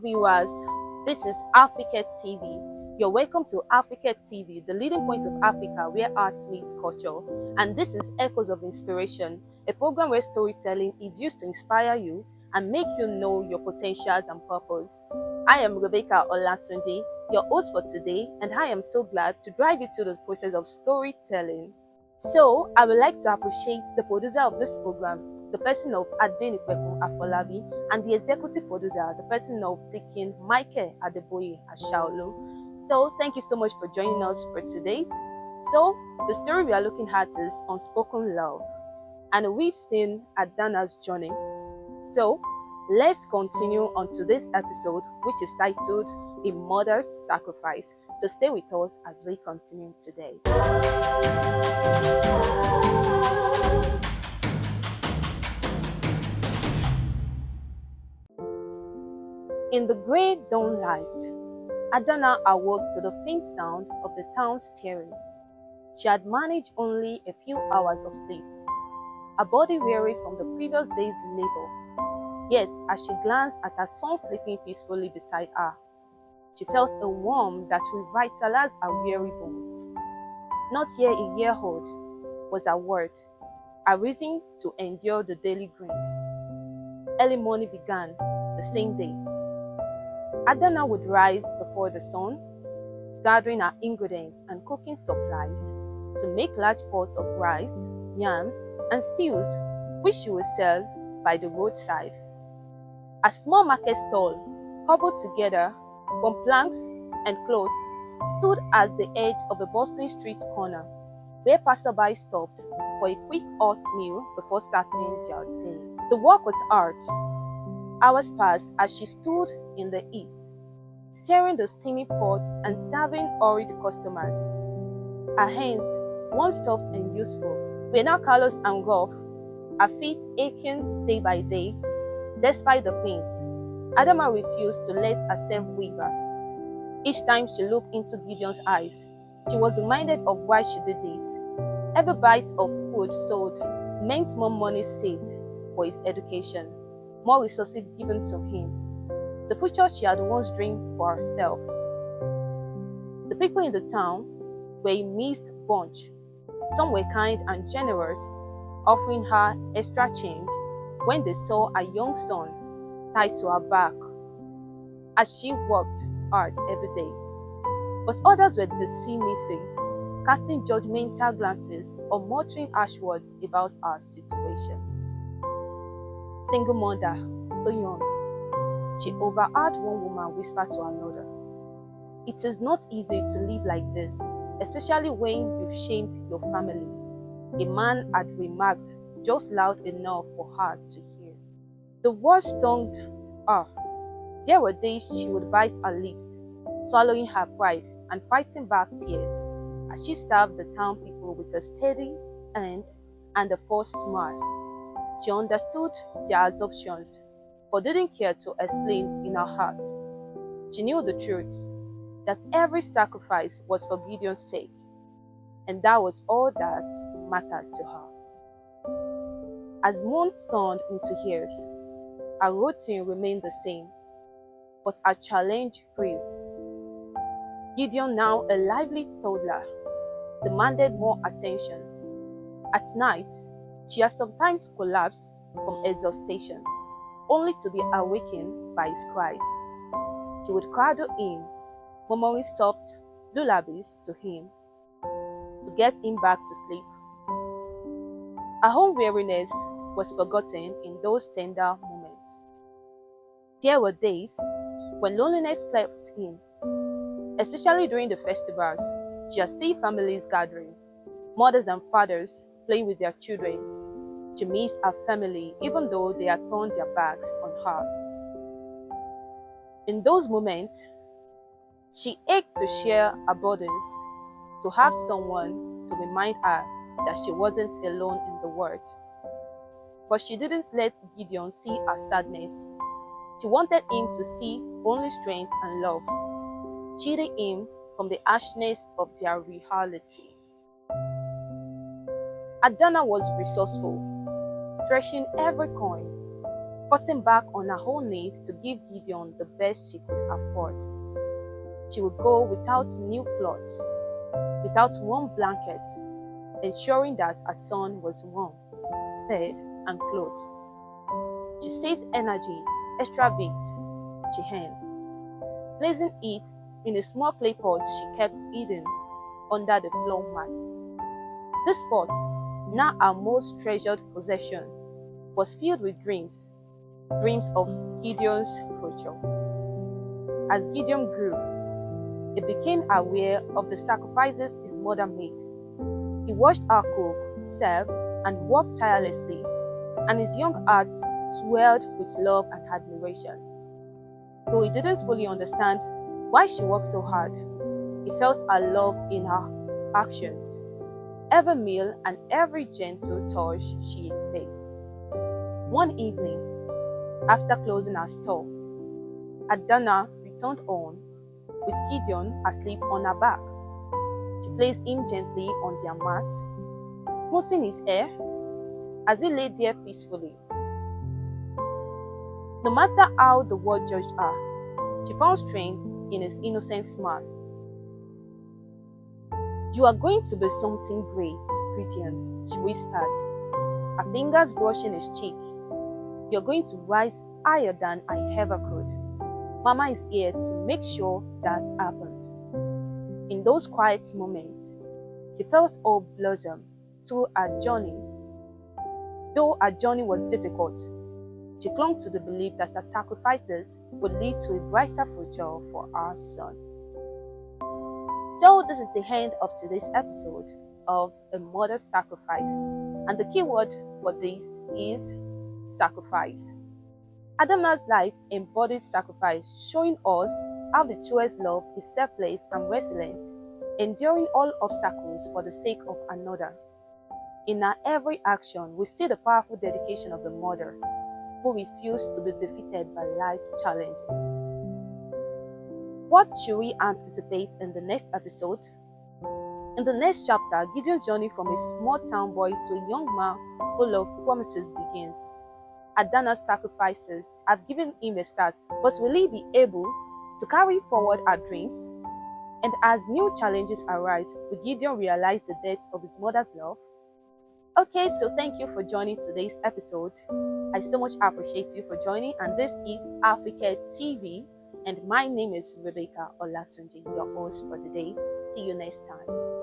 viewers, this is Africa TV. You're welcome to Africa TV, the leading point of Africa where art meets culture. And this is Echoes of Inspiration, a program where storytelling is used to inspire you and make you know your potentials and purpose. I am Rebecca Olatunji, your host for today, and I am so glad to drive you through the process of storytelling. So, I would like to appreciate the producer of this program, the person of Adenipekun Afolabi, and the executive producer, the person of Dikin Michael Adeboye Ashaolu. So, thank you so much for joining us for today's. So, the story we are looking at is Unspoken Love, and we've seen Adana's journey. So, let's continue on to this episode, which is titled A Mother's Sacrifice. So, stay with us as we continue today. In the grey dawn light, Adana awoke to the faint sound of the town stirring. She had managed only a few hours of sleep, her body weary from the previous day's labor. Yet, as she glanced at her son sleeping peacefully beside her, she felt a warmth that revitalized her weary bones. Not yet a year old was her word, a reason to endure the daily grind. Early morning began the same day. Adana would rise before the sun, gathering her ingredients and cooking supplies to make large pots of rice, yams, and stews, which she would sell by the roadside. A small market stall, cobbled together from planks and clothes, stood at the edge of a bustling street corner, where passersby stopped for a quick hot meal before starting their day. The work was hard. Hours passed as she stood in the heat, stirring the steaming pots and serving hurried customers. Her hands, once soft and useful, were now callous and rough, her feet aching day by day. Despite the pains, Adama refused to let herself waver. Each time she looked into Gideon's eyes, she was reminded of why she did this. Every bite of food sold meant more money saved for his education, more resources given to him, the future she had once dreamed for herself. The people in the town were a mixed bunch. Some were kind and generous, offering her extra change when they saw a young son tied to her back as she worked hard every day. But others were dismissive, casting judgmental glances or muttering harsh words about our situation. Single mother, so young, she overheard one woman whisper to another, "It is not easy to live like this, especially when you've shamed your family." A man had remarked, just loud enough for her to hear. The words stung her. There were days she would bite her lips, swallowing her pride and fighting back tears as she served the town people with a steady hand and a forced smile. She understood their assumptions, but didn't care to explain in her heart. She knew the truth, that every sacrifice was for Gideon's sake, and that was all that mattered to her. As months turned into years, her routine remained the same, but her challenge grew. Gideon, now a lively toddler, demanded more attention. At night, she had sometimes collapsed from exhaustion, only to be awakened by his cries. She would cradle him, murmuring soft lullabies to him, to get him back to sleep. Her own weariness was forgotten in those tender moments. There were days when loneliness crept in, especially during the festivals. She had seen families gathering, mothers and fathers playing with their children. She missed her family even though they had turned their backs on her. In those moments, she ached to share her burdens, to have someone to remind her that she wasn't alone in the world. But she didn't let Gideon see her sadness. She wanted him to see only strength and love, shielding him from the harshness of their reality. Adana was resourceful, stretching every coin, cutting back on her own needs to give Gideon the best she could afford. She would go without new clothes, without warm blankets, ensuring that her son was warm, fed, and clothed. She saved energy, extra bits she earned, placing it in a small clay pot she kept hidden under the floor mat. This pot, now our most treasured possession, was filled with dreams of Gideon's future. As Gideon grew, he became aware of the sacrifices his mother made. He watched her cook, serve, and work tirelessly, and his young heart swelled with love and admiration. Though he didn't fully understand why she worked so hard, he felt her love in her actions, every meal and every gentle touch she made. One evening, after closing her store, Adama returned home with Gideon asleep on her back. She placed him gently on their mat, smoothing his hair as he lay there peacefully. No matter how the world judged her, she found strength in his innocent smile. "You are going to be something great, Gideon," she whispered, her fingers brushing his cheek. "You're going to rise higher than I ever could. Mama is here to make sure that happens." In those quiet moments, she felt hope blossom through her journey. Though her journey was difficult, she clung to the belief that her sacrifices would lead to a brighter future for our son. So this is the end of today's episode of A Mother's Sacrifice, and the key word for this is sacrifice. Adama's life embodied sacrifice, showing us how the truest love is selfless and resilient, enduring all obstacles for the sake of another. In our every action, we see the powerful dedication of the mother who refused to be defeated by life challenges. What should we anticipate in the next episode? In the next chapter, Gideon's journey from a small town boy to a young man full of promises begins. Adana's sacrifices have given him a start, but will he be able to carry forward our dreams? And as new challenges arise, will Gideon realize the depth of his mother's love? Okay, so thank you for joining today's episode. I so much appreciate you for joining, and this is Africa TV, and my name is Rebecca Olatunji, your host for today. See you next time.